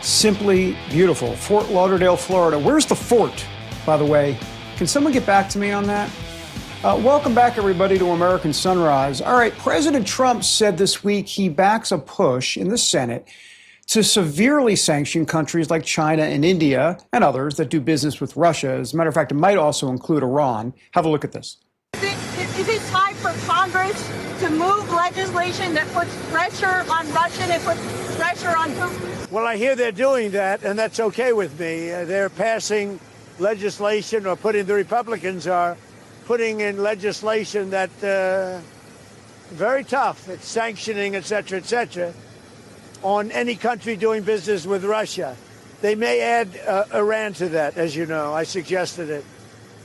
Simply beautiful. Fort Lauderdale, Florida. Where's the fort, by the way? Can someone get back to me on that? Welcome back, everybody, to American Sunrise. All right, President Trump said this week he backs a push in the Senate to severely sanction countries like China and India and others that do business with Russia. As a matter of fact, it might also include Iran. Have a look at this. Is it time for Congress to move legislation that puts pressure on Russia and puts pressure on Putin? Well, I hear they're doing that, and that's okay with me. They're passing legislation, or the Republicans are putting in legislation that very tough. It's sanctioning, et cetera, on any country doing business with Russia. They may add Iran to that, as you know. I suggested it.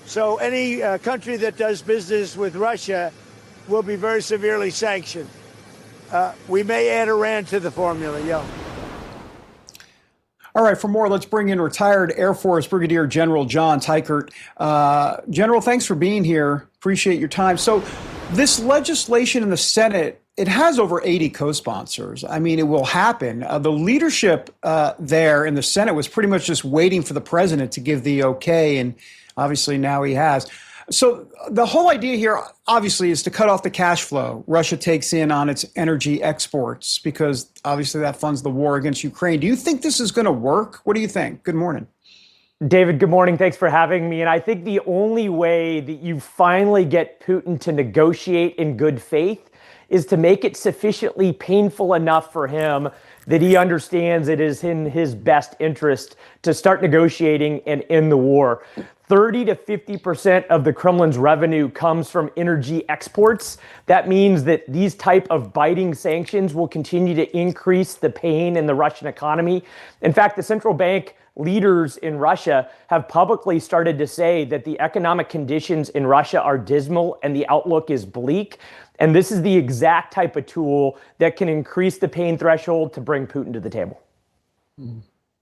So any country that does business with Russia will be very severely sanctioned. We may add Iran to the formula, yeah. All right, for more, let's bring in retired Air Force Brigadier General John Teichert. General, thanks for being here. Appreciate your time. So this legislation in the Senate, it has over 80 co-sponsors. I mean, it will happen. The leadership there in the Senate was pretty much just waiting for the president to give the okay, and obviously now he has. So the whole idea here, obviously, is to cut off the cash flow Russia takes in on its energy exports, because obviously that funds the war against Ukraine. Do you think this is going to work? What do you think? Good morning. David, good morning. Thanks for having me. And I think the only way that you finally get Putin to negotiate in good faith is to make it sufficiently painful enough for him that he understands it is in his best interest to start negotiating and end the war. 30 to 50% of the Kremlin's revenue comes from energy exports. That means that these type of biting sanctions will continue to increase the pain in the Russian economy. In fact, the central bank leaders in Russia have publicly started to say that the economic conditions in Russia are dismal and the outlook is bleak. And this is the exact type of tool that can increase the pain threshold to bring Putin to the table.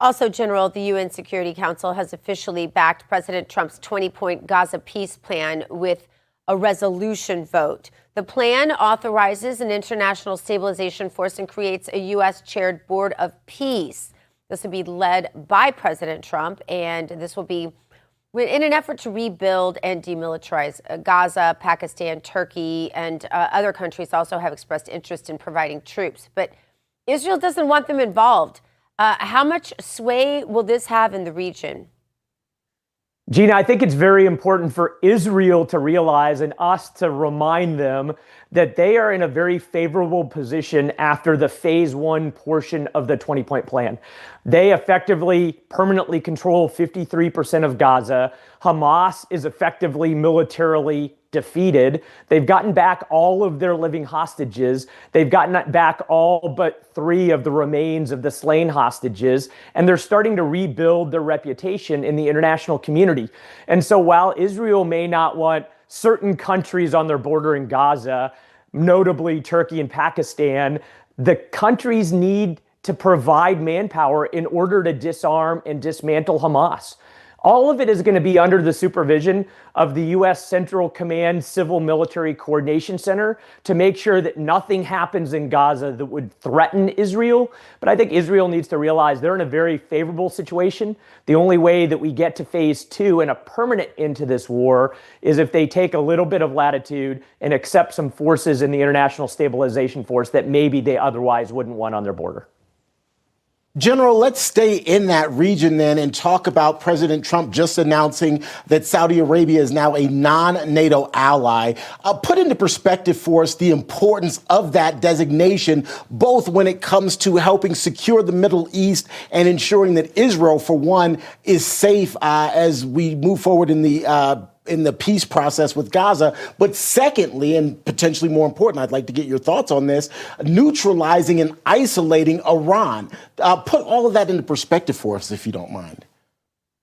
Also, General, the UN Security Council has officially backed President Trump's 20-point Gaza peace plan with a resolution vote. The plan authorizes an international stabilization force and creates a U.S.-chaired board of peace. This will be led by President Trump, and this will be in an effort to rebuild and demilitarize Gaza. Pakistan, Turkey, and other countries also have expressed interest in providing troops. But Israel doesn't want them involved. How much sway will this have in the region? Gina, I think it's very important for Israel to realize and us to remind them that they are in a very favorable position after the phase one portion of the 20-point plan. They effectively permanently control 53% of Gaza. Hamas is effectively militarily defeated. They've gotten back all of their living hostages. They've gotten back all but 3 of the remains of the slain hostages, and they're starting to rebuild their reputation in the international community. And so while Israel may not want certain countries on their border in Gaza, notably Turkey and Pakistan, the countries need to provide manpower in order to disarm and dismantle Hamas. All of it is going to be under the supervision of the U.S. Central Command Civil Military Coordination Center to make sure that nothing happens in Gaza that would threaten Israel. But I think Israel needs to realize they're in a very favorable situation. The only way that we get to phase 2 and a permanent end to this war is if they take a little bit of latitude and accept some forces in the International Stabilization Force that maybe they otherwise wouldn't want on their border. General, let's stay in that region then and talk about President Trump just announcing that Saudi Arabia is now a non-NATO ally. Put into perspective for us the importance of that designation, both when it comes to helping secure the Middle East and ensuring that Israel, for one, is safe as we move forward in the peace process with Gaza. But secondly, and potentially more important, I'd like to get your thoughts on this, neutralizing and isolating Iran. Put all of that into perspective for us, if you don't mind.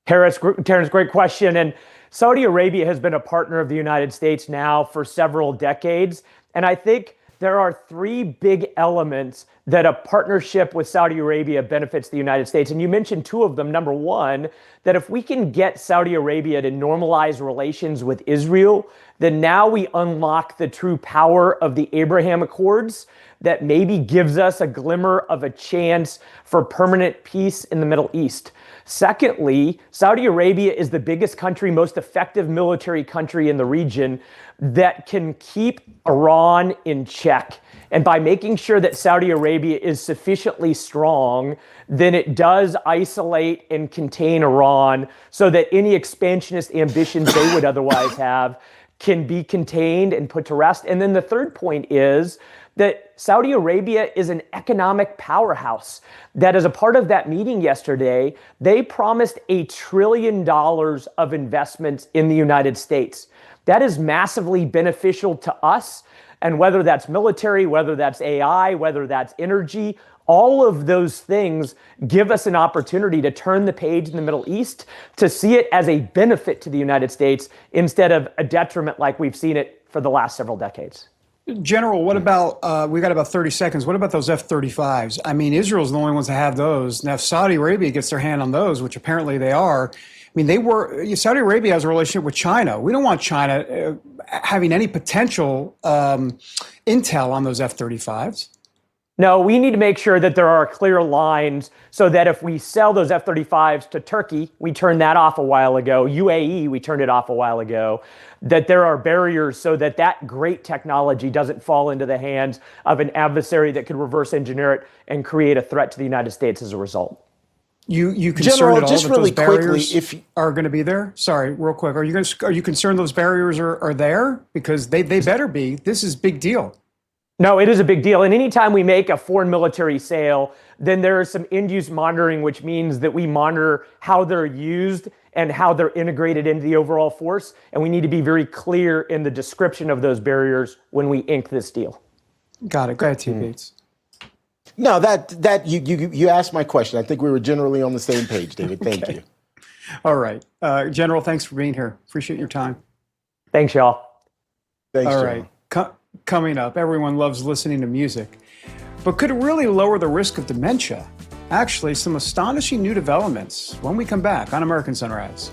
Terrence, great question. And Saudi Arabia has been a partner of the United States now for several decades. And I think there are 3 big elements that a partnership with Saudi Arabia benefits the United States. And you mentioned 2 of them. Number one, that if we can get Saudi Arabia to normalize relations with Israel, then now we unlock the true power of the Abraham Accords that maybe gives us a glimmer of a chance for permanent peace in the Middle East. Secondly, Saudi Arabia is the biggest country, most effective military country in the region that can keep Iran in check. And by making sure that Saudi Arabia is sufficiently strong, then it does isolate and contain Iran so that any expansionist ambitions they would otherwise have can be contained and put to rest. And then the third point is that Saudi Arabia is an economic powerhouse. That as a part of that meeting yesterday, they promised $1 trillion of investments in the United States. That is massively beneficial to us. And whether that's military, whether that's AI, whether that's energy, all of those things give us an opportunity to turn the page in the Middle East, to see it as a benefit to the United States instead of a detriment like we've seen it for the last several decades. General, what about, we got about 30 seconds. What about those F-35s? I mean, Israel's the only ones that have those. Now, if Saudi Arabia gets their hand on those, which apparently they are, I mean, Saudi Arabia has a relationship with China. We don't want China having any potential intel on those F-35s. No, we need to make sure that there are clear lines so that if we sell those F-35s to Turkey, we turned that off a while ago. UAE, we turned it off a while ago. That there are barriers so that that great technology doesn't fall into the hands of an adversary that could reverse engineer it and create a threat to the United States as a result. You concerned General, at all just that really those barriers quickly, are going to be there? Sorry, real quick. Are you concerned those barriers are there? Because they better be. This is a big deal. No, it is a big deal. And anytime we make a foreign military sale, then there is some end-use monitoring, which means that we monitor how they're used and how they're integrated into the overall force. And we need to be very clear in the description of those barriers when we ink this deal. Got it. Go ahead, T. Bates. No, that you asked my question. I think we were generally on the same page, David. Thank you. All right. General, thanks for being here. Appreciate your time. Thanks, y'all. Thanks, All General. right. Coming up, everyone loves listening to music, but could it really lower the risk of dementia? Actually, some astonishing new developments when we come back on American Sunrise.